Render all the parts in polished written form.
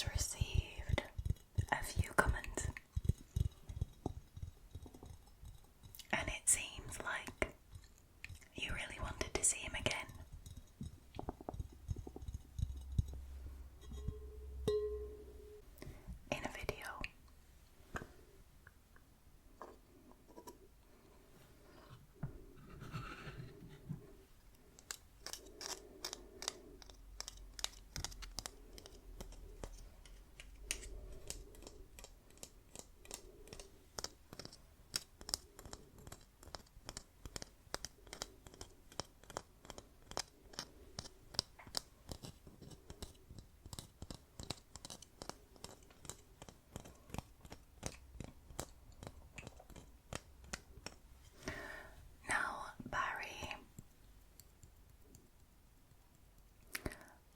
has received a few comments, and it seems like you really wanted to see him again. In a video.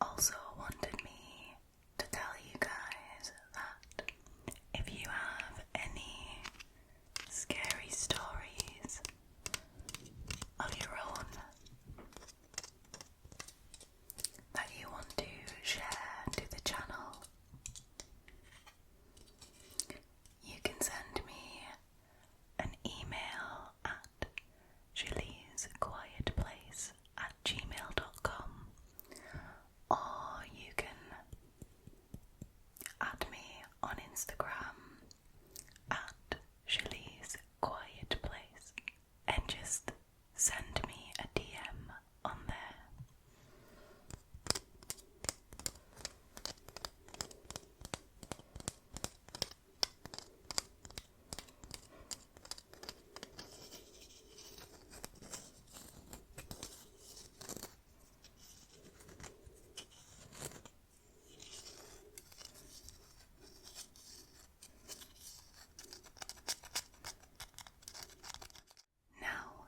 Also wanted me to tell you guys that if you have any scary stories of your own that you want to share to the channel, you can send me an email at julliesquietplace@gmail.com, or you can add me on Instagram at Jullies Quiet Place and just send me a DM on there. Now,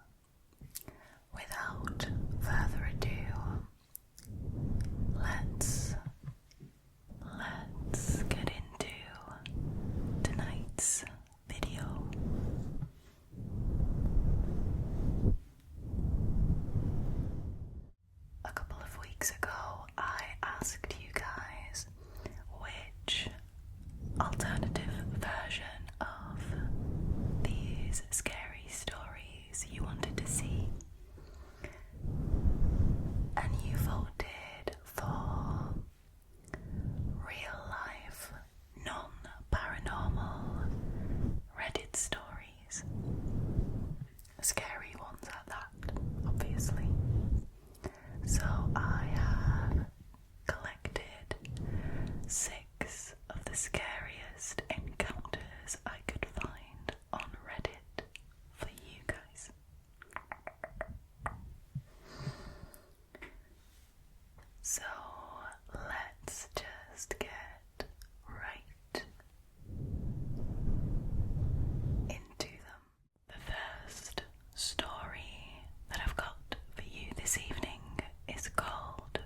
without further ado, let's get into tonight's video. A couple of weeks ago, I asked you guys which alternative version of these scary stories you wanted to see, and you voted for real life, non-paranormal Reddit stories. Scary ones at that, obviously. So I have collected 6 of the scariest encounters I could find on Reddit for you guys. So let's just get right into them. The first story that I've got for you this evening is called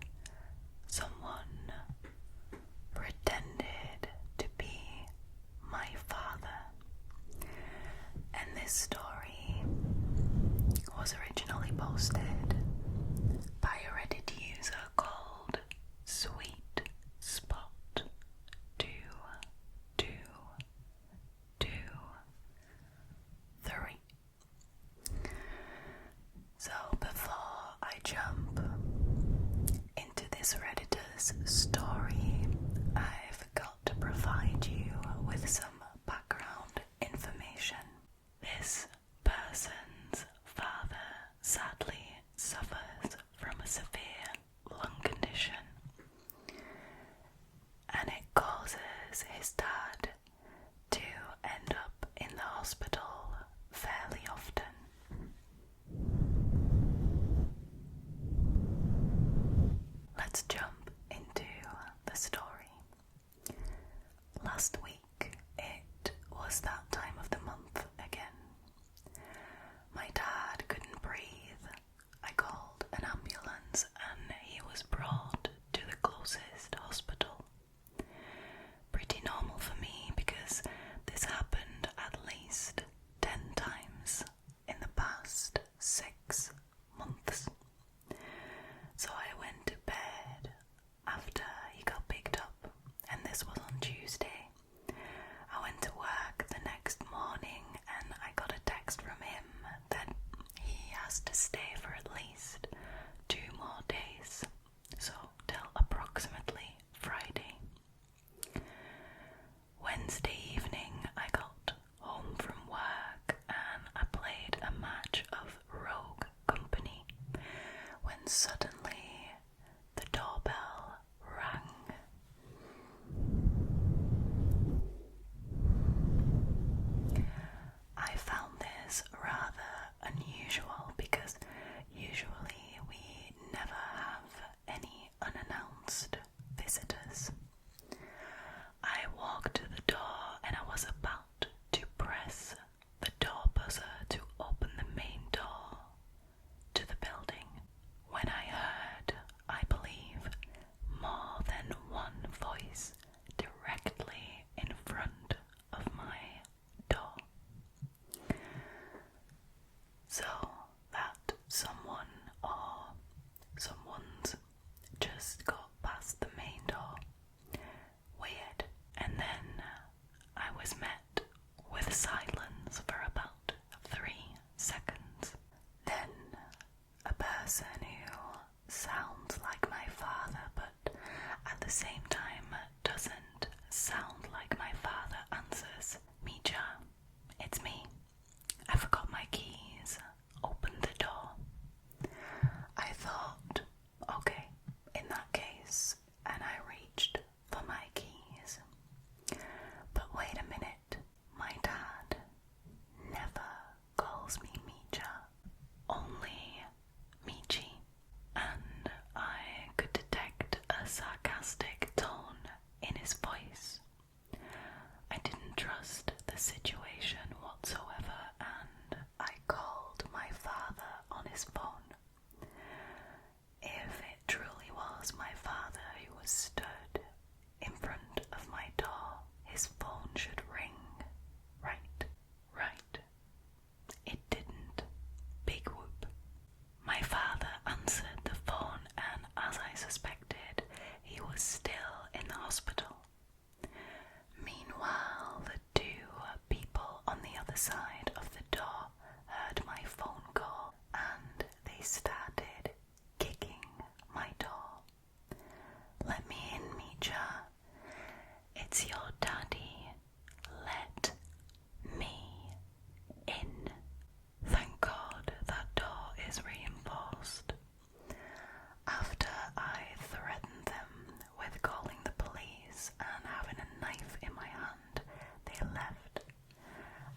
Someone Pretended to Be My Father. And this story was originally posted by a Reddit user called Sweet Spot 2223. So before I jump into this Redditor's story, I've got to provide you with some background information. This person's father sadly suffers from a severe lung condition, and it causes his dad to end up in the hospital fairly often. Let's jump into the story. Last week, it was that time of the month again. My dad couldn't breathe. I called an ambulance and he was brought to the closest hospital. Pretty normal for me because this happened at least 10 times in the past 6 months. So I went to bed after he got picked up, and this was was to stay for at least 2 more days, so till approximately Friday. Wednesday evening I got home from work and I played a match of Rogue Company when suddenly the doorbell rang. I found this rather unusual because usually we never have any unannounced visitors. I walked to the door and I was about to press the door buzzer to open the main door to the building when I heard, I believe, more than one voice directly in front of my door. So that someone or someone's just got past the main door. Weird. And then I was met with silence for about 3 seconds. Then a person who sounds like my father but at the same time doesn't sound like my father answers. "Mija, it's me. I forgot my keys. Open the door." I thought, okay, in that case, and I reached for my keys. But wait a minute, my dad never calls me Mija, only Michi, and I could detect a sarcastic tone in his voice. I didn't trust the situation whatsoever, and I called my father on his phone. If it truly was my father who was stood in front of my door, his phone should ring. Right. It didn't. Big whoop. My father answered the phone, and as I suspected, he was still in the hospital. Meanwhile, the 2 people on the other side of the door heard my phone call and they started kicking my door. "Let me in, Mija. It's your daddy. Let me in." Thank God that door is reinforced. After I threatened them with calling the police and having a knife in my hand, they left.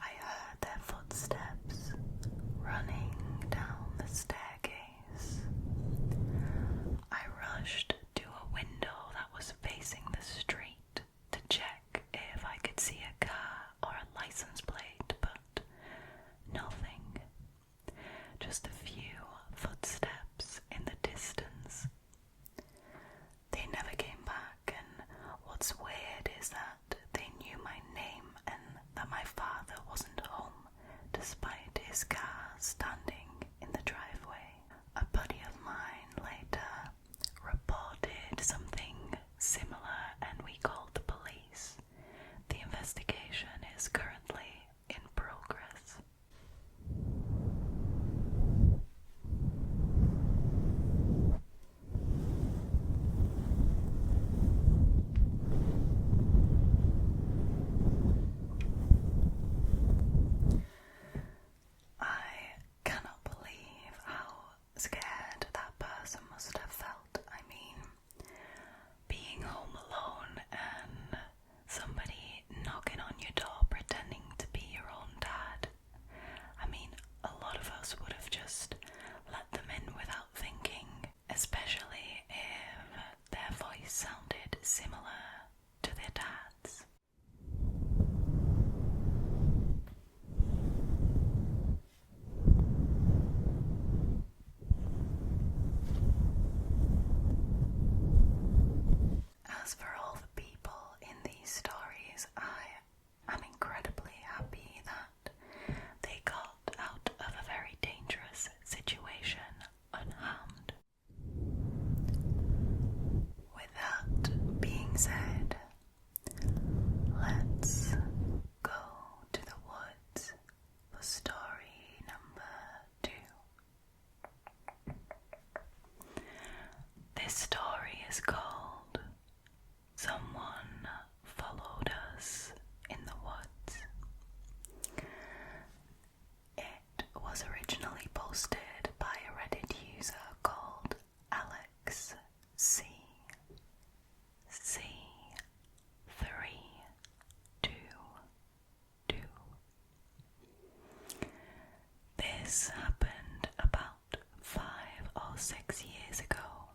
I heard their footsteps running down the staircase. I rushed to a window that was facing the street to check if I could see a car or a license plate, but nothing. Just a few footsteps in the distance. They never came back, and what's weird is that they knew my name and that my father wasn't home, despite his car standing in the driveway. A buddy of mine later reported something similar and we called the police. The investigation is currently in progress. I cannot was originally posted by a Reddit user called Alex C. 322. This happened about 5 or 6 years ago.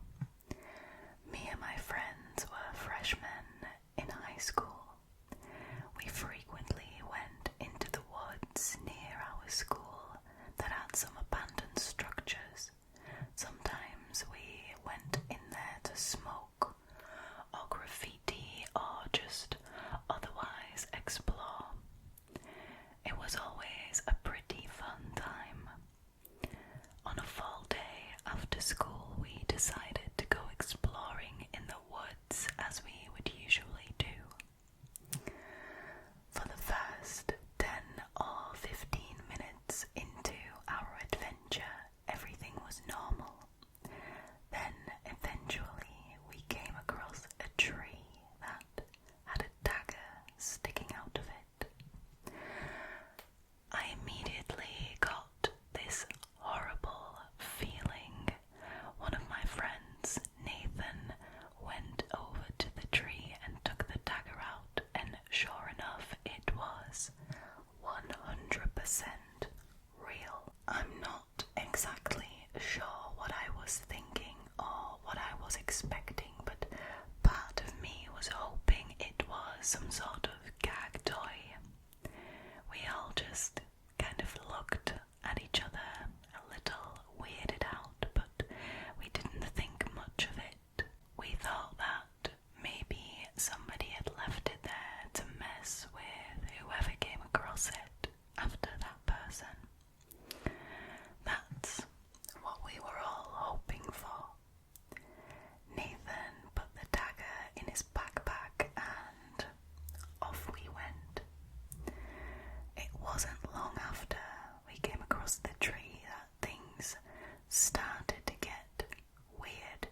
Me and my friends were freshmen in high school. We frequently went into the woods near our school that had some abandoned structures. Sometimes we went in there to smoke or graffiti or just otherwise explore. It was always a pretty fun time. On a fall day after school, we decided to go exploring in the woods as we would usually do. For the first 10 or 15 minutes into our adventure, everything was normal. Then eventually we came across a tree that had a dagger sticking out of it. I immediately got this horrible feeling. One of my friends, Nathan, went over to the tree and took the dagger out, and sure enough, it was 100% real. I'm not exactly sure what I was thinking or what I was expecting, but part of me was hoping it was some sort of gag toy. We all just kind of looked at each other, a little weirded out, but we didn't think much of it. We thought that maybe somebody had left it there to mess with whoever came across it after that person. That's what we were all hoping for. Nathan put the dagger in his backpack and off we went. It wasn't long after we came across the tree that things started to get weird.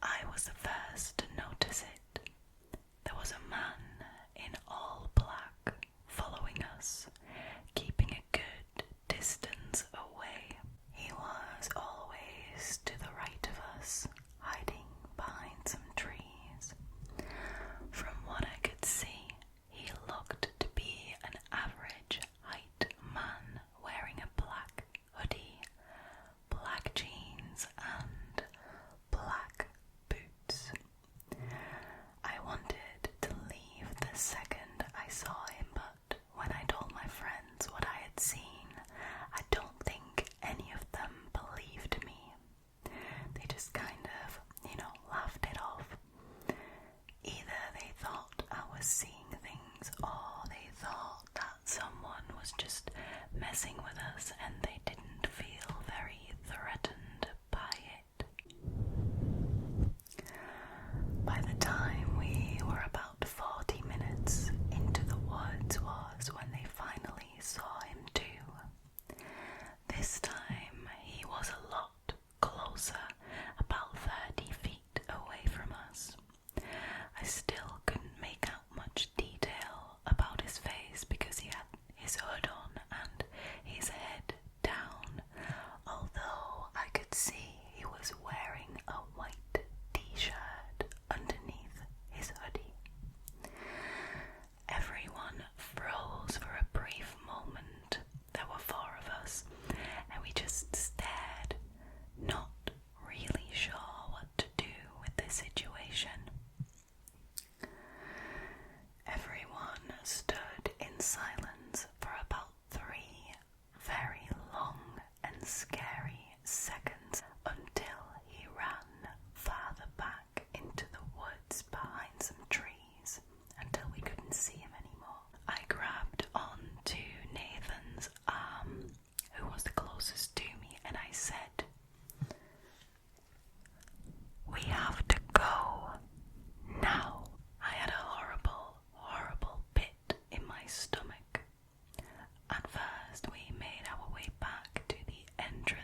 I was the first to notice it. There was a man in all black following us, keeping a good distance away. He was always to the right of us, hiding behind some trees. From what I could see, he looked to be an average height man wearing a black hoodie, black jeans and black boots. I wanted to leave the second I saw him, but when I told my friends what I had seen, I don't think any of them believed me. They just kind of, laughed it off. Either they thought I was seeing things, or they thought that someone was just messing with us and they didn't feel very threatened by it. By the time we were about 40 minutes into the woods was when they finally saw him too. This time he was a lot closer, about 30 feet away from us. I still couldn't make out much detail about his face because he had his hood on and his head down, although I could see he was wearing a white t-shirt underneath his hoodie. Everyone froze for a brief moment. There were 4 of us, and we just stared, not really sure what to do with the situation. Everyone stood in silence for about 3 very long and scary seconds until he ran farther back into the woods behind some trees until we couldn't see him anymore. I grabbed on to Nathan's arm, who was the closest to me, and I said, "We have to go now." I had a horrible pit in my stomach. At first we made our way back to the entrance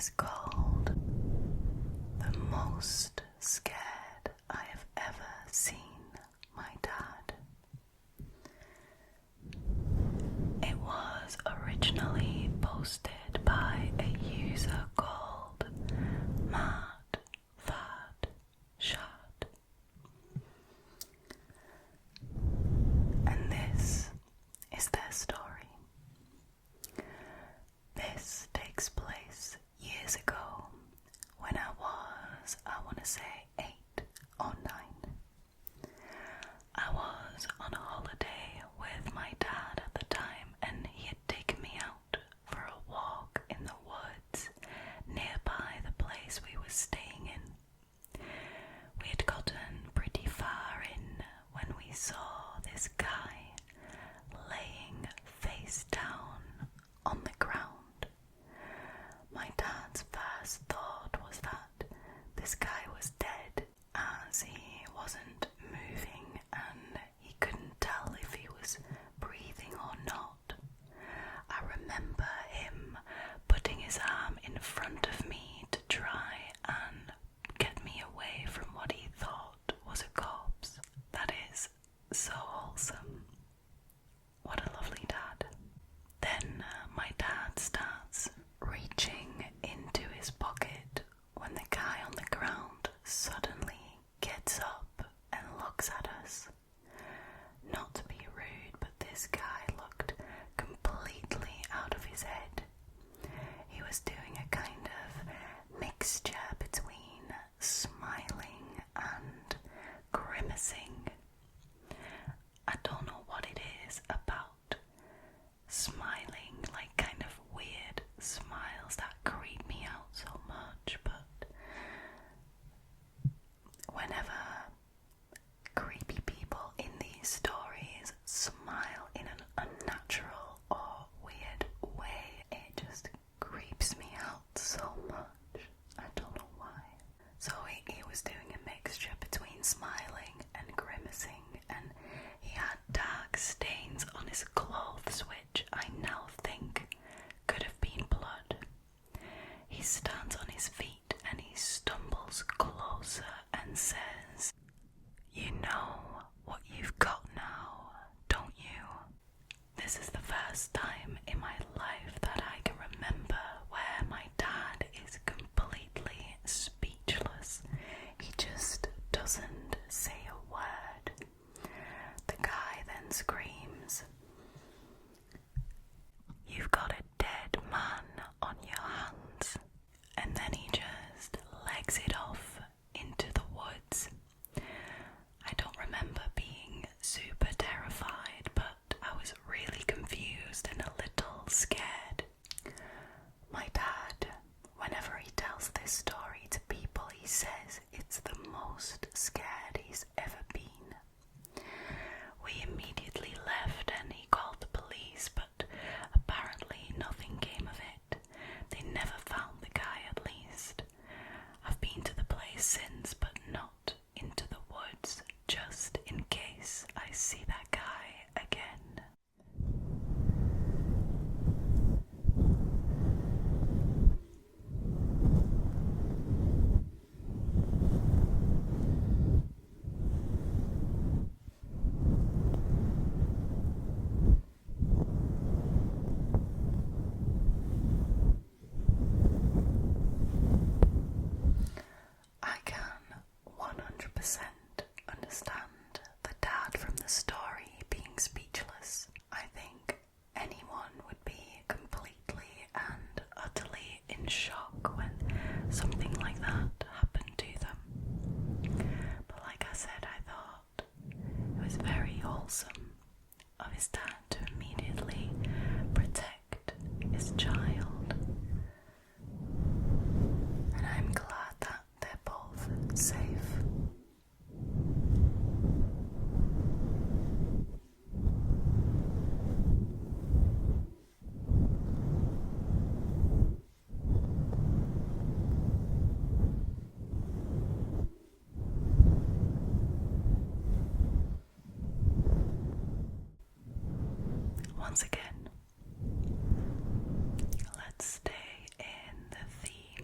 is called The Most Scared I Have Ever Seen My Dad. It was originally posted by a user called MartFartShart. And this is their story. This takes place years ago when I want to say 8 or 9. I was on a holiday with my dad at the time, and he had taken me out for a walk in the woods nearby the place we were staying in. We had gotten pretty far in when we saw this guy laying face down on the ground. My dad's first thought was that this guy was dead, as he wasn't moving and he couldn't tell if he was breathing or not. I remember him putting his arm in front of me to try and get me away from what he thought was a corpse. That is so wholesome. What a lovely dad. Then my dad starts reaching into his pocket when the guy on the ground suddenly gets up and looks at us. Not to be rude, but this guy looked completely out of his head. He was doing a kind of mixture between smiling and grimacing. I don't know what it is about smiling, like kind of weird smiles that creep me out so much, but whenever creepy people in these stories smile in an unnatural or weird way, it just creeps me out so much. I don't know why. So he was doing a mixture between smiling and grimacing, and he had dark stains on his clothes which I now think could have been blood. He stands on his feet and he stumbles closer and says, "You know what you've got now, don't you?" This is the first time in my life that I can remember where my dad is completely speechless. He just doesn't say a word. The guy then screams, "You've got a dead man on your hands." And then he just legs it off into the woods. I don't remember being super terrified, but I was really confused and a little scared. My dad, whenever he tells this story to people, he says it's the most scared he's ever been. We immediately left and he called the police, but apparently nothing came of it. They never found the guy, at least. I've been to the place since, but not into the woods, just in case I see that guy again. I can 100% understand the dad from the story being speechless. I think anyone would be completely and utterly in shock when something like that happened to them. But like I said, I thought it was very wholesome of his dad to immediately protect his child. And I'm glad that they're both safe. Once again, let's stay in the theme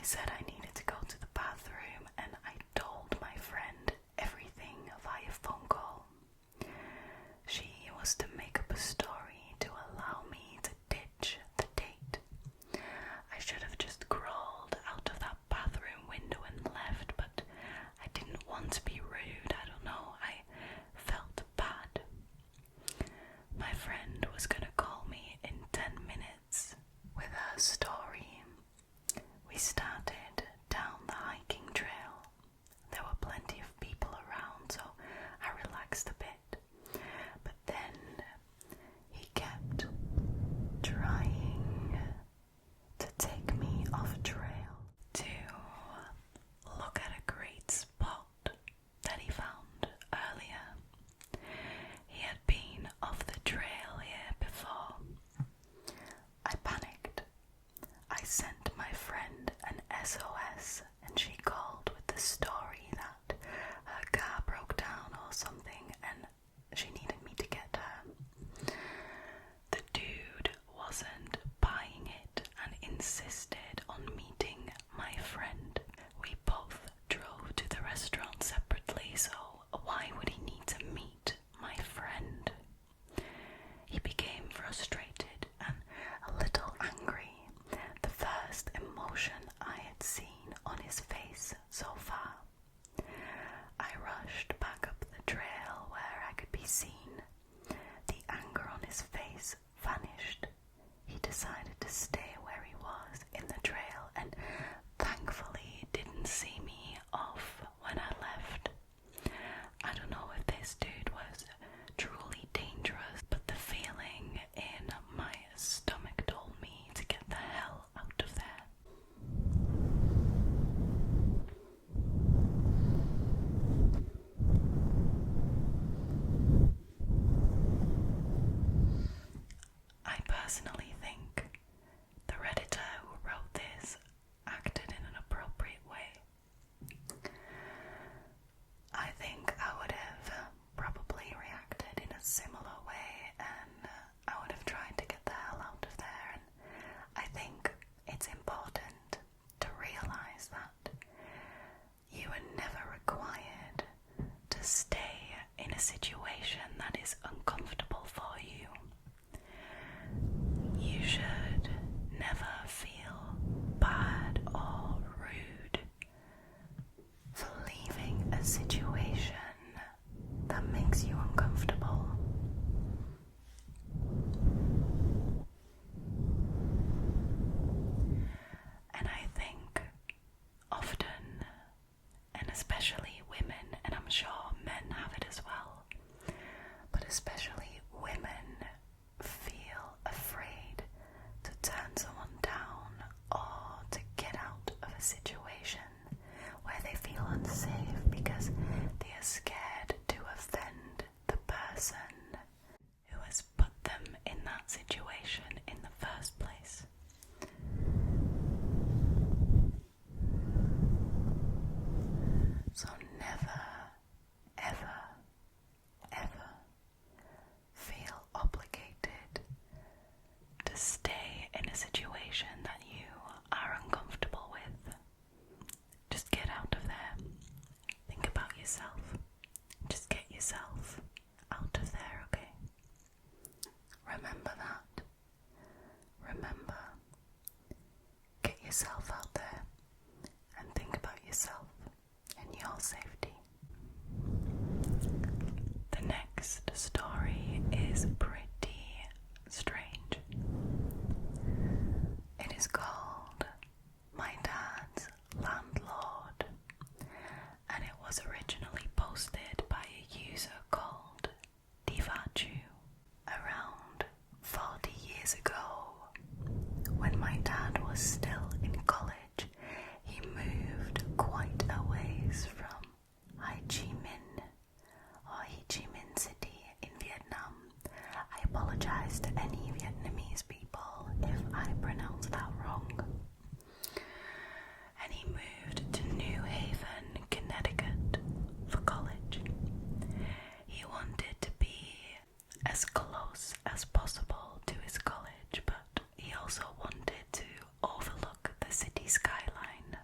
said I needed to go to the bathroom, and I told my friend everything via phone call. She was to make up a story to allow me to ditch the date. I should have just crawled out of that bathroom window and left, but I didn't want to be rude. I don't know, I felt bad. My friend was gonna call me in 10 minutes with her story. We started down the hiking trail. There were plenty of people around, so I relaxed a bit. But then he kept trying to take me off trail to look at a great spot that he found earlier. He had been off the trail here before. I panicked. I sent my friend an SOS, and she called with the story that her car broke down or something and she needed me to get her. The dude wasn't buying it and insisted on meeting my friend. We both drove to the restaurant separately, so why would he need to meet my friend? He became frustrated and a little angry, the first emotion I had seen on his face so far. I rushed back up the trail where I could be seen. The anger on his face vanished. He decided to stay where he was in the trail and thankfully didn't see me off when I left. I don't know if this dude was truly dangerous, but the feeling in my stomach told me to get the hell out of there. I personally think the Redditor who wrote this acted in an appropriate way. I think I would have probably reacted in a similar way, and I would have tried to get the hell out of there. And I think it's important to realize that you are never required to stay in a situation that is uncomfortable for you. You should never feel bad or rude for leaving a situation that makes you uncomfortable. And I think often, and especially women, and I'm sure men have it as well, but especially women feel afraid to turn someone down or to get out of a situation where they feel unsafe because they are scared to offend the person who has put them in that situation in the first place. So never, ever, ever feel obligated to stay in a situation that you are uncomfortable with. Just get out of there. Think about yourself. Just get yourself out of there, okay? Remember that. Remember, get yourself out there and think about yourself and your safety. The next story is pretty strange. It is called My Dad's Landlord, and it was originally posted by a user called Divachu around 40 years ago. When my dad was still in college, he moved quite a ways from Ho Chi Minh or Ho Chi Minh City in Vietnam. I apologize to any Vietnamese people if I pronounce that wrong. And he moved to New Haven, Connecticut for college. He wanted to be as close as possible to his college, but he also wanted to overlook the city skyline.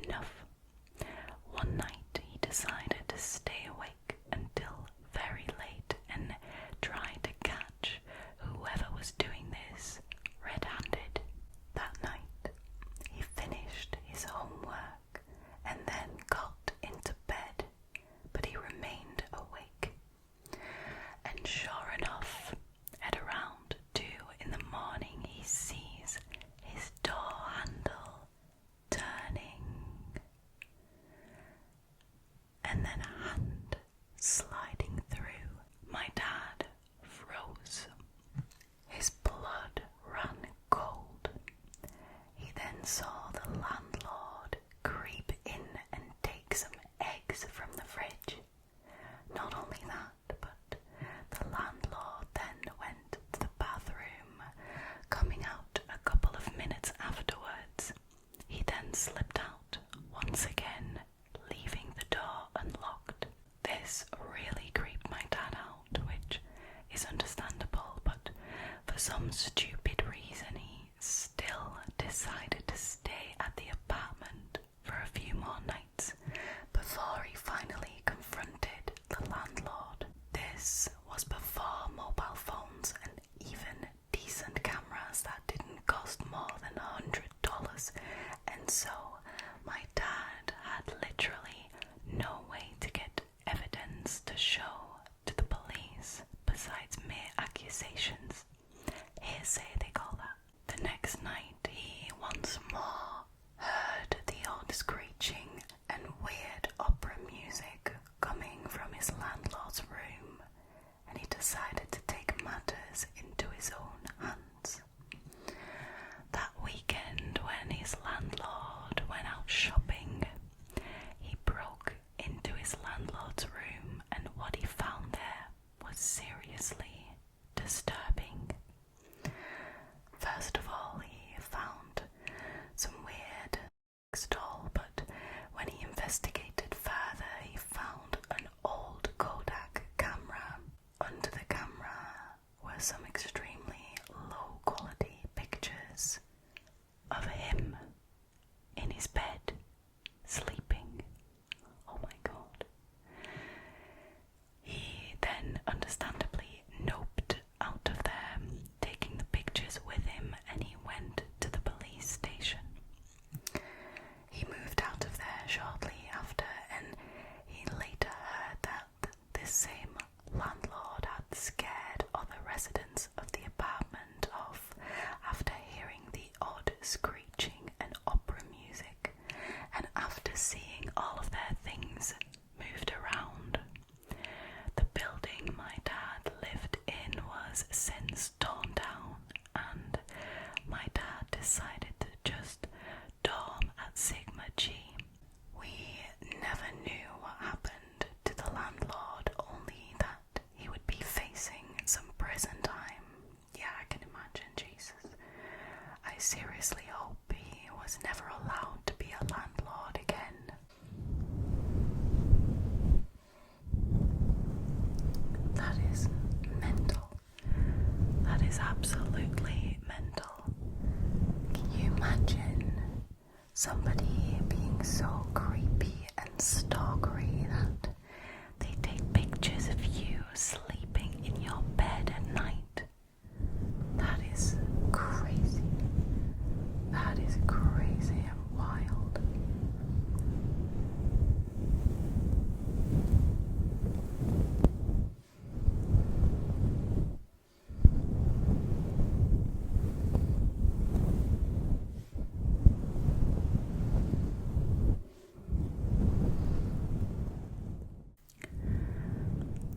enough. One night he decided to stay awake until very late and try to catch whoever was doing this red-handed. That night he finished his homework and then got into bed, but he remained awake. And sure enough, at around 2 in the morning, he sees his door handle turning, and then a hand sliding through. My dad froze. His blood ran cold. He then saw the landlord creep in and take some eggs from the fridge. Not only that, but the landlord then went to the bathroom, coming out a couple of minutes afterwards. He then slipped out once again, leaving the door unlocked. This really creeped my dad out, which is understandable, but for some stupid reason he still decided to stay at the apartment for a few more nights before he finally confronted the landlord. This was before mobile phones and even decent cameras that didn't cost more than $100, and so my dad had literally no way to get evidence to show to the police besides mere accusations. Hearsay, they call that. The next night he once more heard the odd screeching and weird opera music coming from his landlord's room, and he decided to take matters into his own hands. That weekend, when his landlord went out shopping, he broke into his landlord's room, and what he found there was seriously disturbing. First of all, he found some weird doll, but when he investigated further, he found an old Kodak camera. Under the camera were some extremely low quality pictures of him in his bed, sleeping. Oh my god. He then understandably noped out of there, taking the pictures with him, and he went to the police station. He moved out of there shortly after, and he later heard that this same landlord had scared other residents of the apartment off after hearing the odd screeching and opera music, and after seeing all of their things moved around. The building my dad lived in was since torn down, and my dad decided to just dorm at Sigma G. We never knew what happened to the landlord, only that he would be facing some prison time. Yeah, I can imagine, Jesus. I seriously hope he was never allowed to be a landlord again. That is mental. That is absolutely mental. Can you imagine somebody being so creepy and stalkery that they take pictures of you sleeping in your bed at night? That is crazy. That is crazy and wild.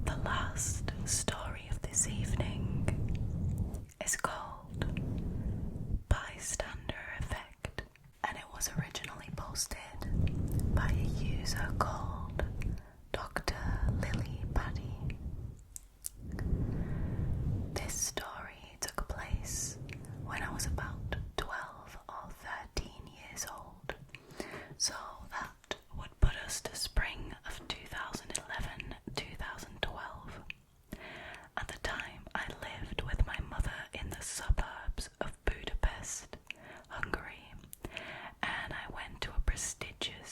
The last story of this evening is called Bystander Effect, and it was originally posted by a user called DrLilyPaddy. This story took place when I was about 12 or 13 years old, so that would put us to spring of 2011-2012. At the time, I lived with my mother in the suburbs of Budapest, Hungary, and I went to a prestigious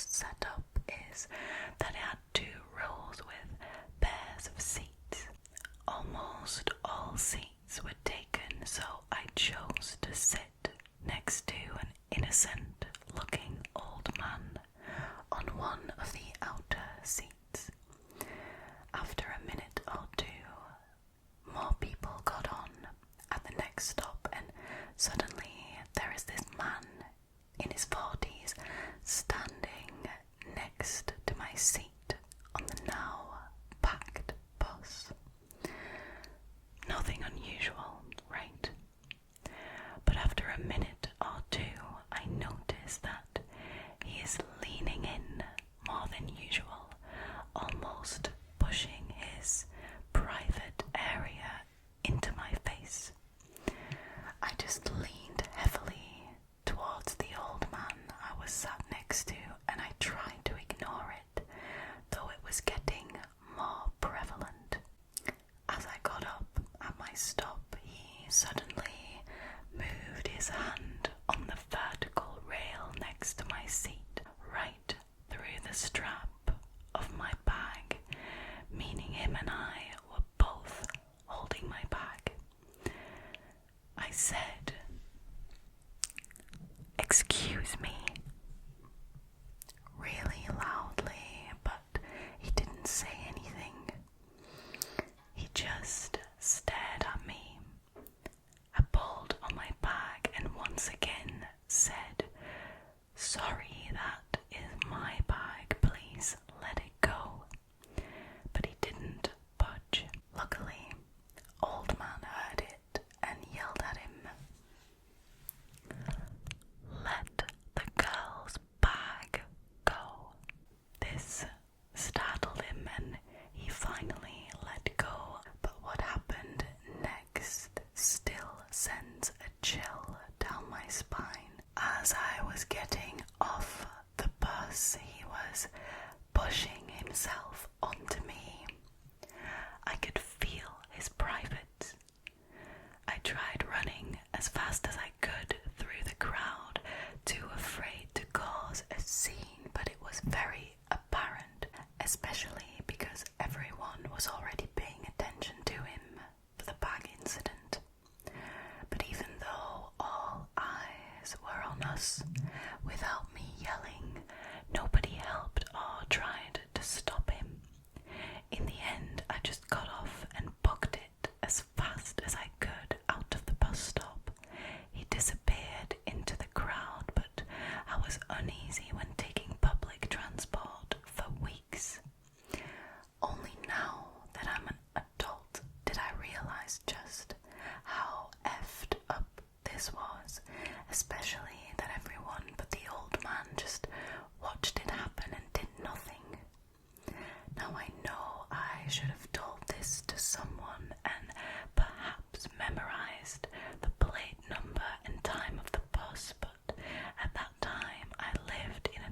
was set up is that it had 2 rows with pairs of seats. Almost all seats were taken, so I chose to sit next to an innocent-looking old man on one of the outer seats. After a minute or 2, more people got on at the next stop, and suddenly there is this man in his 40s standing next to my seat on the now packed bus. Nothing unusual, right? But after a minute or 2, I notice that he is leaning in more than usual, almost pushing his private area into my face. I just leaned heavily towards the old man I was sat next to, and I tried to ignore it, though it was getting more prevalent. As I got up at my stop, he suddenly moved his hand on the vertical rail next to my seat, right through the strap of my bag, meaning him and I were both holding my bag. I said, "Excuse me," really loudly, but he didn't say anything. He just stared at me. I pulled on my bag and once again said, "Sorry, that is my bag, please let it go." But he didn't budge. Luckily, old man heard it and yelled at him, "Let the girl's bag go." This startled him and he finally let go. But what happened next still sends a chill down my spine. As I was getting off the bus, he was pushing himself onto me. I could feel his privates. I tried running as fast as I could through the crowd, too afraid to cause a scene, but it was very apparent, especially because everyone was already paying attention to him for the bag incident. But even though all eyes were on us, without me yelling, nobody helped or tried to stop him. In the end, I just got off and booked it as fast as I could out of the bus stop. He disappeared into the crowd, but I was uneasy when taking public transport for weeks. Only now that I'm an adult did I realize just how effed up this was, especially that everyone but the old man just watched it happen and did nothing. Now I know I should have told this to someone and perhaps memorized the plate number and time of the bus, but at that time I lived in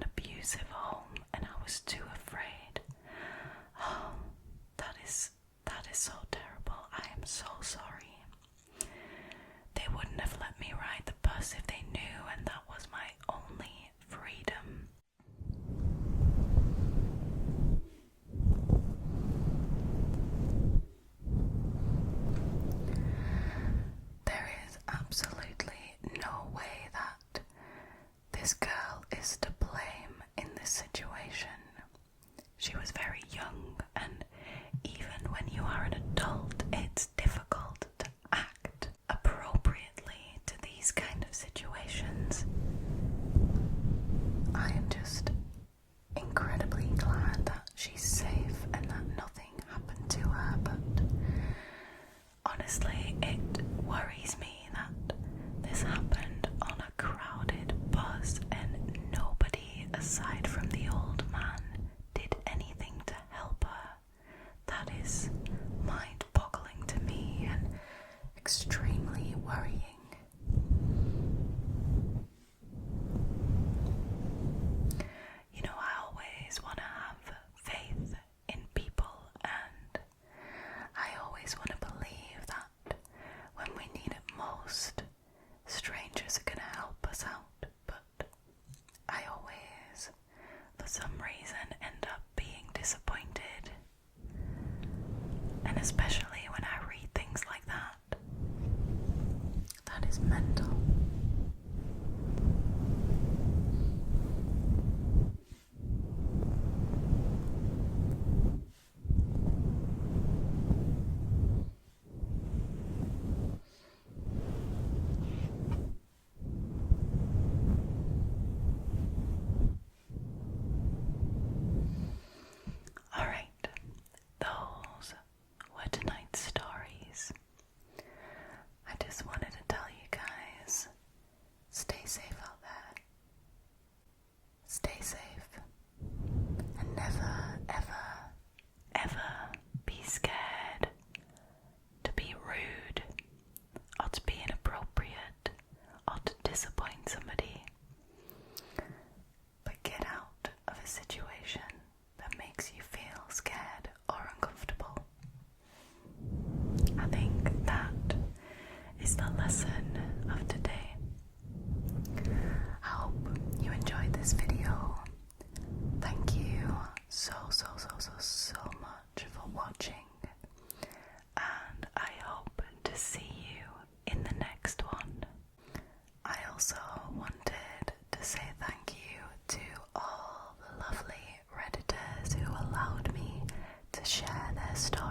start.